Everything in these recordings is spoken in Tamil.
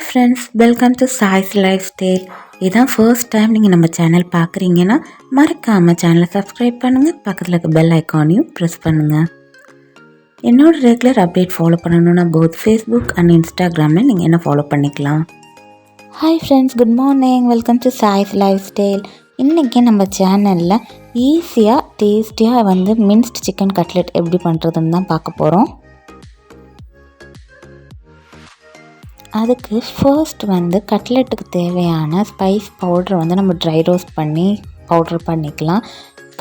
Friends, welcome to saislifestyle. இதான் ஃபர்ஸ்ட் டைம் நீங்கள் நம்ம சேனல் பார்க்குறீங்கன்னா மறக்காமல் சேனலை சப்ஸ்கிரைப் பண்ணுங்கள். பக்கத்தில் இருக்க பெல் ஐக்கானையும் ப்ரெஸ் பண்ணுங்கள். என்னோட ரெகுலர் அப்டேட் ஃபாலோ பண்ணணுன்னா போத் ஃபேஸ்புக் அண்ட் இன்ஸ்டாகிராமில் நீங்கள் என்ன ஃபாலோ பண்ணிக்கலாம். Hi friends, good morning. Welcome to saislifestyle. இன்றைக்கி நம்ம சேனலில் ஈஸியாக டேஸ்டியாக மின்ஸ்ட் சிக்கன் கட்லெட் எப்படி பண்ணுறதுன்னு தான் பார்க்க போகிறோம். அதுக்கு ஃபர்ஸ்ட் கட்லெட்டுக்கு தேவையான ஸ்பைஸ் பவுட்ரை நம்ம ட்ரை ரோஸ்ட் பண்ணி பவுட்ரு பண்ணிக்கலாம்.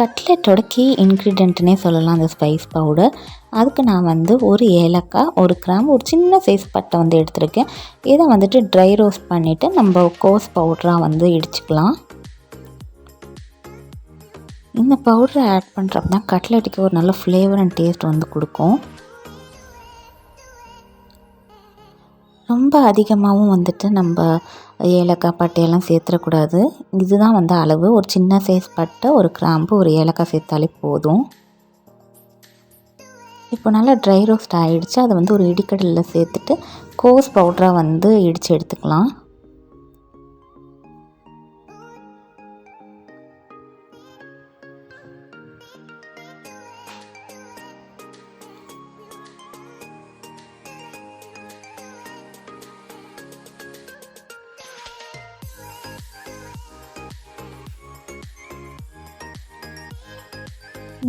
கட்லெட்டோட கீ இன்க்ரீடியண்ட்னே சொல்லலாம் அந்த ஸ்பைஸ் பவுடர். அதுக்கு நான் ஒரு ஏலக்காய், ஒரு கிராம், ஒரு சின்ன சைஸ் பட்டை எடுத்திருக்கேன். இதை ட்ரை ரோஸ்ட் பண்ணிவிட்டு நம்ம கோஸ் பவுடராக இடிச்சுக்கலாம். இந்த பவுடரை ஆட் பண்ணுறப்ப தான் கட்லெட்டுக்கு ஒரு நல்ல ஃப்ளேவர் அண்ட் டேஸ்ட் கொடுக்கும். ரொம்ப அதிகமாகவும் நம்ம ஏலக்காய் பட்டையெல்லாம் சேர்த்துடக்கூடாது. இதுதான் அளவு. ஒரு சின்ன சைஸ் பட்டை, ஒரு கிராம்பு, ஒரு ஏலக்காய் சேர்த்தாலே போதும். இப்போ நல்லா ட்ரை ரோஸ்ட் ஆகிடுச்சு. அதை ஒரு இடிக்கடலில் சேர்த்துட்டு கோஸ் பவுடராக இடித்து எடுத்துக்கலாம்.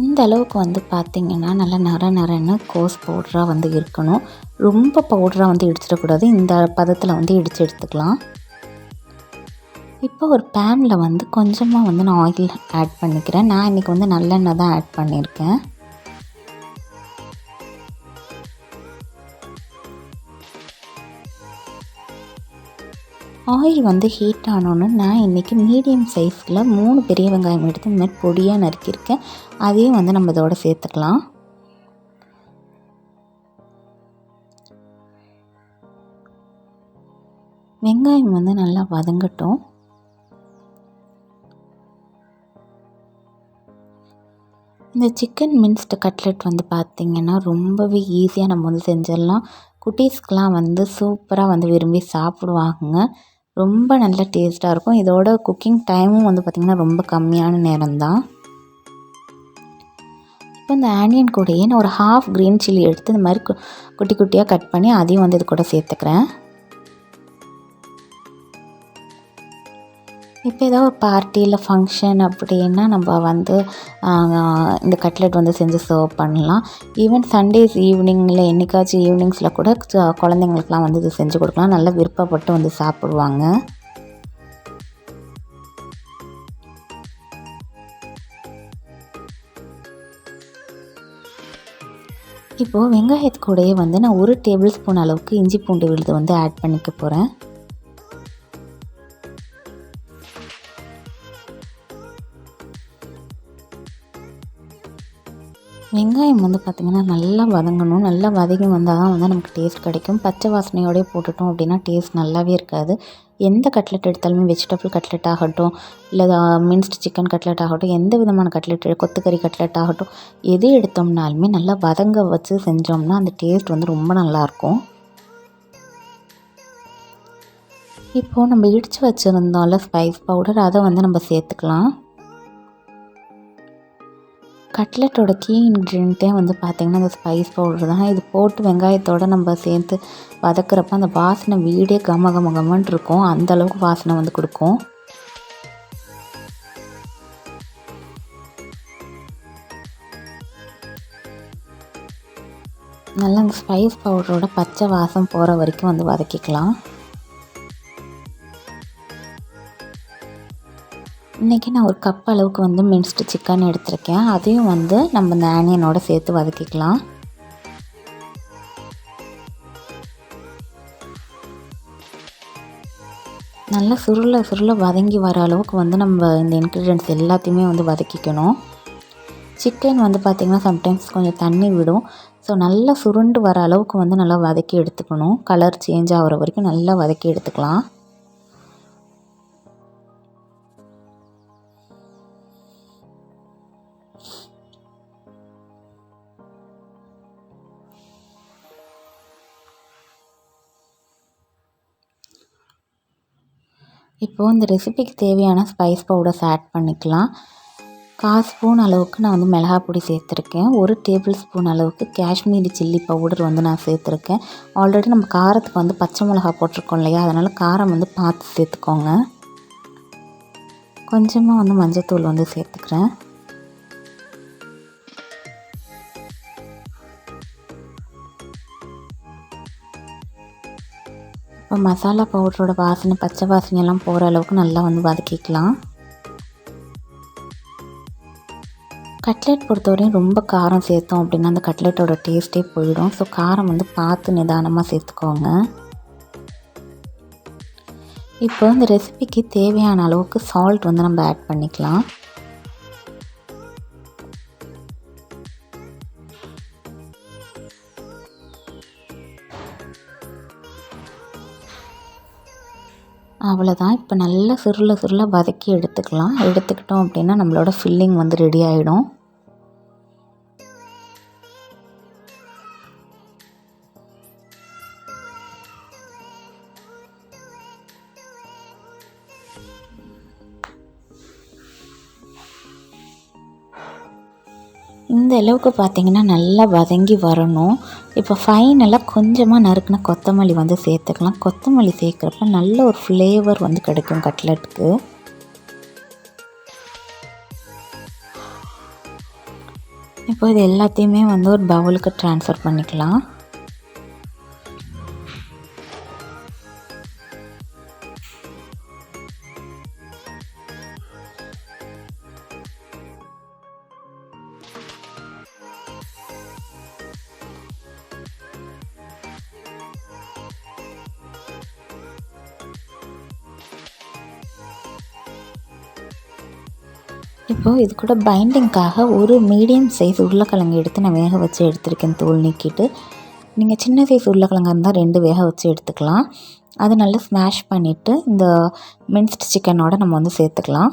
இந்த அளவுக்கு பார்த்திங்கன்னா நல்லா நரன்னு கோஸ் பவுடராக இருக்கணும். ரொம்ப பவுடராக இடிச்சிடக்கூடாது. இந்த பதத்தில் இடித்து எடுத்துக்கலாம். இப்போ ஒரு பேனில் கொஞ்சமாக நான் ஆயில் ஆட் பண்ணிக்கிறேன். நான் இன்றைக்கி நல்லெண்ணெய் தான் ஆட் பண்ணியிருக்கேன். ஆயில் ஹீட் ஆனோன்னு நான் இன்றைக்கி மீடியம் சைஸில் 3 பெரிய வெங்காயம் எடுத்து இந்த மாதிரி பொடியாக நறுக்கியிருக்கேன். அதையும் நம்ம இதோட சேர்த்துக்கலாம். வெங்காயம் நல்லா வதங்கட்டும். இந்த சிக்கன் மின்ஸ்டு கட்லெட் பார்த்திங்கன்னா ரொம்பவே ஈஸியாக நம்ம செஞ்சிடலாம். குட்டீஸ்க்கெலாம் சூப்பராக விரும்பி சாப்பிடுவாங்க. ரொம்ப நல்ல டேஸ்ட்டாக இருக்கும். இதோட குக்கிங் டைமும் பார்த்திங்கன்னா ரொம்ப கம்மியான நேரம்தான். இப்போ இந்த ஆனியன் கூடயே நான் ஒரு ஹாஃப் க்ரீன் சில்லி எடுத்து இந்த மாதிரி குட்டி குட்டியாக கட் பண்ணி அதையும் இது கூட சேர்த்துக்கிறேன். இப்போ ஏதாவது ஒரு பார்ட்டி இல்லை ஃபங்க்ஷன் அப்படின்னா நம்ம இந்த கட்லெட் செஞ்சு சர்வ் பண்ணலாம். ஈவன் சண்டேஸ் ஈவினிங்கில் என்றைக்காச்சும் ஈவினிங்ஸில் கூட குழந்தைங்களுக்குலாம் இது செஞ்சு கொடுக்கலாம். நல்லா விருப்பப்பட்டு சாப்பிடுவாங்க. இப்போது வெங்காயத்து கூடயே நான் 1 டேபிள் ஸ்பூன் அளவுக்கு இஞ்சி பூண்டு விழுது ஆட் பண்ணிக்க போகிறேன். வெங்காயம் பார்த்திங்கன்னா நல்லா வதங்கணும். நல்லா வதங்கி வந்தால் தான் நமக்கு டேஸ்ட் கிடைக்கும். பச்சை வாசனையோடய போட்டுட்டோம் அப்படின்னா டேஸ்ட் நல்லாவே இருக்காது. எந்த கட்லெட் எடுத்தாலுமே வெஜிடபிள் கட்லெட் ஆகட்டும், இல்லை மின்ஸ்ட் சிக்கன் கட்லெட் ஆகட்டும், எந்த விதமான கட்லெட், கொத்துக்கறி கட்லெட் ஆகட்டும், எது எடுத்தோம்னாலுமே நல்லா வதங்க வச்சு செஞ்சோம்னா அந்த டேஸ்ட் ரொம்ப நல்லாயிருக்கும். இப்போது நம்ம இடித்து வச்சுருந்தோம்ல ஸ்பைஸ் பவுடர், அதை நம்ம சேர்த்துக்கலாம். கட்லெட்டோட கீ இன்க்ரீடியண்ட்டே பார்த்திங்கன்னா அந்த ஸ்பைஸ் பவுடர் தான். இது போட்டு வெங்காயத்தோடு நம்ம சேர்த்து வதக்கிறப்ப அந்த வாசனை வீடே கமன்னு இருக்கும். அந்தளவுக்கு வாசனை கொடுக்கும். நல்லா அந்த ஸ்பைஸ் பவுடரோட பச்சை வாசம் போகிற வரைக்கும் வதக்கிக்கலாம். இன்றைக்கி நான் ஒரு கப் அளவுக்கு மின்ஸ்டு சிக்கன் எடுத்திருக்கேன். அதையும் நம்ம இந்த ஆனியனோட சேர்த்து வதக்கிக்கலாம். நல்லா சுருள வதங்கி வர அளவுக்கு நம்ம இந்த இன்க்ரீடியன்ட்ஸ் எல்லாத்தையுமே வதக்கிக்கணும். சிக்கன் பார்த்திங்கன்னா சம்டைம்ஸ் கொஞ்சம் தண்ணி விடும். ஸோ நல்லா சுருண்டு வர அளவுக்கு நல்லா வதக்கி எடுத்துக்கணும். கலர் சேஞ்ச் ஆகிற வரைக்கும் நல்லா வதக்கி எடுத்துக்கலாம். இப்போது இந்த ரெசிபிக்கு தேவையான ஸ்பைஸ் பவுடர்ஸ் ஆட் பண்ணிக்கலாம். 1/4 ஸ்பூன் அளவுக்கு நான் வந்து மிளகாய் பொடி சேர்த்துருக்கேன். 1 டேபிள் ஸ்பூன் அளவுக்கு காஷ்மீரி சில்லி பவுடர் வந்து நான் சேர்த்துருக்கேன். ஆல்ரெடி நம்ம காரத்துக்கு வந்து பச்சை மிளகாய் போட்டிருக்கோம் இல்லையா, அதனால் காரம் வந்து பார்த்து சேர்த்துக்கோங்க. கொஞ்சமாக வந்து மஞ்சத்தூள் வந்து சேர்த்துக்கிறேன். இப்போ மசாலா பவுடரோட வாசனை, பச்சை வாசனையெல்லாம் போகிற அளவுக்கு நல்லா வந்து வதக்கிக்கலாம். கட்லெட் பொறுத்தவரையும் ரொம்ப காரம் சேர்த்தோம் அப்படின்னா அந்த கட்லெட்டோட டேஸ்ட்டே போயிடும். ஸோ காரம் வந்து பார்த்து நிதானமாக சேர்த்துக்கோங்க. இப்போ இந்த ரெசிபிக்கு தேவையான அளவுக்கு சால்ட் வந்து நம்ம ஆட் பண்ணிக்கலாம். அவ்வளோதான். இப்போ நல்லா சுருள வதக்கி எடுத்துக்கலாம். எடுத்துக்கிட்டோம் அப்படின்னா நம்மளோட ஃபில்லிங் வந்து ரெடி ஆகிடும். இந்த அளவுக்கு பார்த்திங்கன்னா நல்லா வதங்கி வரணும். இப்போ ஃபைனலாக கொஞ்சமாக நறுக்கின கொத்தமல்லி வந்து சேர்த்துக்கலாம். கொத்தமல்லி சேர்க்குறப்ப நல்ல ஒரு ஃப்ளேவர் வந்து கிடைக்கும் கட்லெட்டுக்கு. இப்போ இது எல்லாத்தையுமே வந்து ஒரு பவுலுக்கு ட்ரான்ஸ்ஃபர் பண்ணிக்கலாம். இப்போது இது கூட பைண்டிங்காக ஒரு மீடியம் சைஸ் உருளைக்கிழங்கு எடுத்து நான் வேக வச்சு எடுத்துருக்கேன், தோல் நீக்கிட்டு. நீங்கள் சின்ன சைஸ் உருளைக்கிழங்கு இருந்தால் 2 வேக வச்சு எடுத்துக்கலாம். அது நல்லா ஸ்மாஷ் பண்ணிவிட்டு இந்த மின்ஸ்டு சிக்கனோட நம்ம வந்து சேர்த்துக்கலாம்.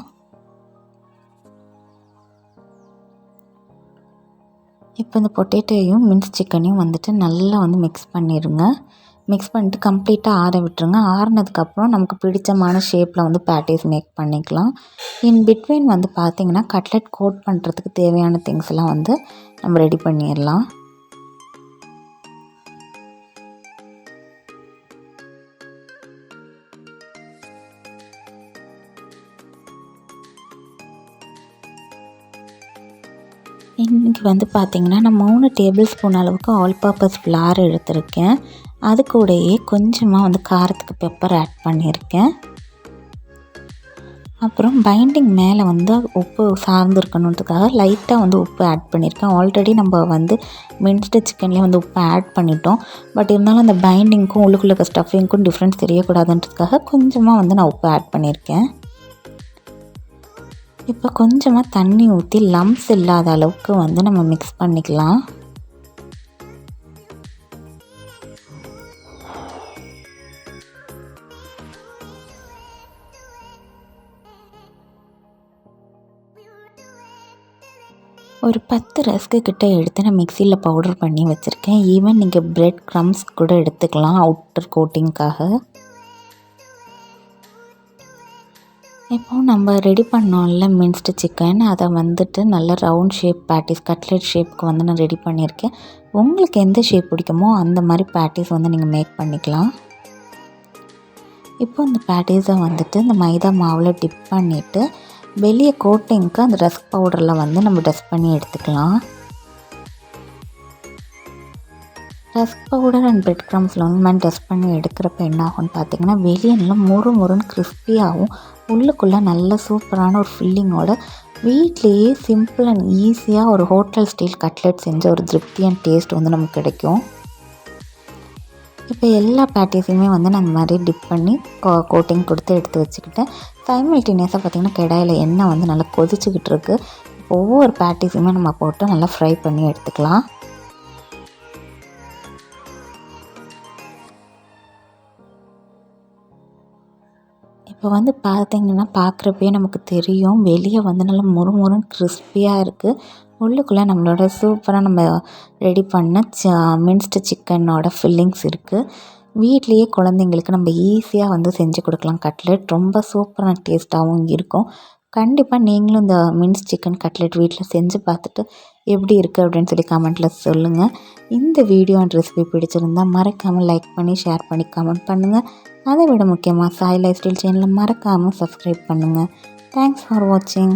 இப்போ இந்த பொட்டேட்டோவையும் மின்ஸ் சிக்கனையும் வந்துட்டு நல்லா வந்து மிக்ஸ் பண்ணிடுங்க. மிக்ஸ் பண்ணிட்டு கம்ப்ளீட்டாக ஆற விட்டுருங்க. ஆறினதுக்கப்புறம் நமக்கு பிடிச்சமான ஷேப்பில் வந்து பேட்டிஸ் மேக் பண்ணிக்கலாம். இன் பிட்வீன் வந்து பார்த்திங்கன்னா கட்லெட் கோட் பண்ணுறதுக்கு தேவையான திங்ஸ் எல்லாம் வந்து நம்ம ரெடி பண்ணிடலாம். இன்றைக்கி வந்து பார்த்திங்கன்னா நான் 3 டேபிள் ஸ்பூன் அளவுக்கு ஆல் பர்பஸ் ஃப்ளார் எடுத்திருக்கேன். அது கூடயே கொஞ்சமாக வந்து காரத்துக்கு பெப்பர் ஆட் பண்ணியிருக்கேன். அப்புறம் பைண்டிங் மேலே வந்து உப்பு சார்ந்துருக்கணுன்றதுக்காக லைட்டாக வந்து உப்பு ஆட் பண்ணியிருக்கேன். ஆல்ரெடி நம்ம வந்து மின்ஸ்டு சிக்கன்லேயே வந்து உப்பு ஆட் பண்ணிட்டோம். பட் இருந்தாலும் அந்த பைண்டிங்க்கும் உள்ளுக்குள்ள இருக்க ஸ்டஃபிங்க்கும் டிஃப்ரென்ஸ் தெரியக்கூடாதுன்றதுக்காக கொஞ்சமாக வந்து நான் உப்பு ஆட் பண்ணியிருக்கேன். இப்போ கொஞ்சமாக தண்ணி ஊற்றி லம்ப்ஸ் இல்லாத அளவுக்கு வந்து நம்ம மிக்ஸ் பண்ணிக்கலாம். ஒரு 10 ரஸ்க்கு கிட்ட எடுத்து நான் மிக்சியில் பவுடர் பண்ணி வச்சுருக்கேன். ஈவன் நீங்கள் பிரெட் க்ரம்ஸ் கூட எடுத்துக்கலாம் அவுட்டர் கோட்டிங்காக. இப்போது நம்ம ரெடி பண்ணோம்ல மின்ஸ்டு சிக்கன், அதை வந்துட்டு நல்ல ரவுண்ட் ஷேப் பேட்டிஸ், கட்லெட் ஷேப்புக்கு வந்து நான் ரெடி பண்ணியிருக்கேன். உங்களுக்கு எந்த ஷேப் பிடிக்குமோ அந்த மாதிரி பேட்டிஸ் வந்து நீங்கள் மேக் பண்ணிக்கலாம். இப்போ இந்த பேட்டிஸை வந்துட்டு இந்த மைதா மாவில் டிப் பண்ணிவிட்டு வெளியே கோட்டிங்க்கு அந்த ரஸ்க் பவுடரில் வந்து நம்ம டஸ்ட் பண்ணி எடுத்துக்கலாம். ரஸ்க் பவுடர் அண்ட் பிரெட் க்ரம்ஸில் வந்து நான் டஸ்ட் பண்ணி எடுக்கிறப்ப என்ன ஆகும்னு பார்த்திங்கன்னா வெளியே நல்லா முறுன்னு கிறிஸ்பியாகவும் உள்ளுக்குள்ளே நல்ல சூப்பரான ஒரு ஃபில்லிங்கோட வீட்லேயே சிம்பிள் அண்ட் ஈஸியாக ஒரு ஹோட்டல் ஸ்டைல் கட்லெட் செஞ்ச ஒரு திருப்தி அண்ட் டேஸ்ட் வந்து நமக்கு கிடைக்கும். இப்போ எல்லா பேட்டிஸையுமே வந்து நான் இந்த மாதிரி டிப் பண்ணி கோட்டிங் கொடுத்து எடுத்து வச்சுக்கிட்டேன். சைமல்டேனியஸாக பார்த்திங்கன்னா கடாயில் எண்ணெய் வந்து நல்லா கொதிச்சுக்கிட்டு இருக்குது. இப்போ ஒவ்வொரு பேட்டிஸுமே நம்ம போட்டு நல்லா ஃப்ரை பண்ணி எடுத்துக்கலாம். இப்போ வந்து பார்த்திங்கன்னா பார்க்குறப்பே நமக்கு தெரியும், வெளியே வந்து நல்லா முறுன்னு கிறிஸ்பியாக இருக்குது. உள்ளுக்குள்ளே நம்மளோட சூப்பராக நம்ம ரெடி பண்ண மின்ஸ்டு சிக்கனோட ஃபில்லிங்ஸ் இருக்குது. வீட்லேயே குழந்தைங்களுக்கு நம்ம ஈஸியாக செஞ்சு கொடுக்கலாம். கட்லெட் ரொம்ப சூப்பரான டேஸ்ட்டாகவும் இருக்கும். கண்டிப்பாக நீங்களும் இந்த மின்ஸ் சிக்கன் கட்லெட் வீட்டில் செஞ்சு பார்த்துட்டு எப்படி இருக்குது அப்படின்னு சொல்லி கமெண்ட்டில் சொல்லுங்கள். இந்த வீடியோ அண்ட் ரெசிபி பிடிச்சிருந்தால் மறக்காமல் லைக் பண்ணி ஷேர் பண்ணி கமெண்ட் பண்ணுங்கள். அதை விட முக்கியமாக சாய் லைஃப் ஸ்டைல் சேனலை மறக்காமல் சப்ஸ்கிரைப் பண்ணுங்கள். தேங்க்ஸ் ஃபார் வாட்சிங்.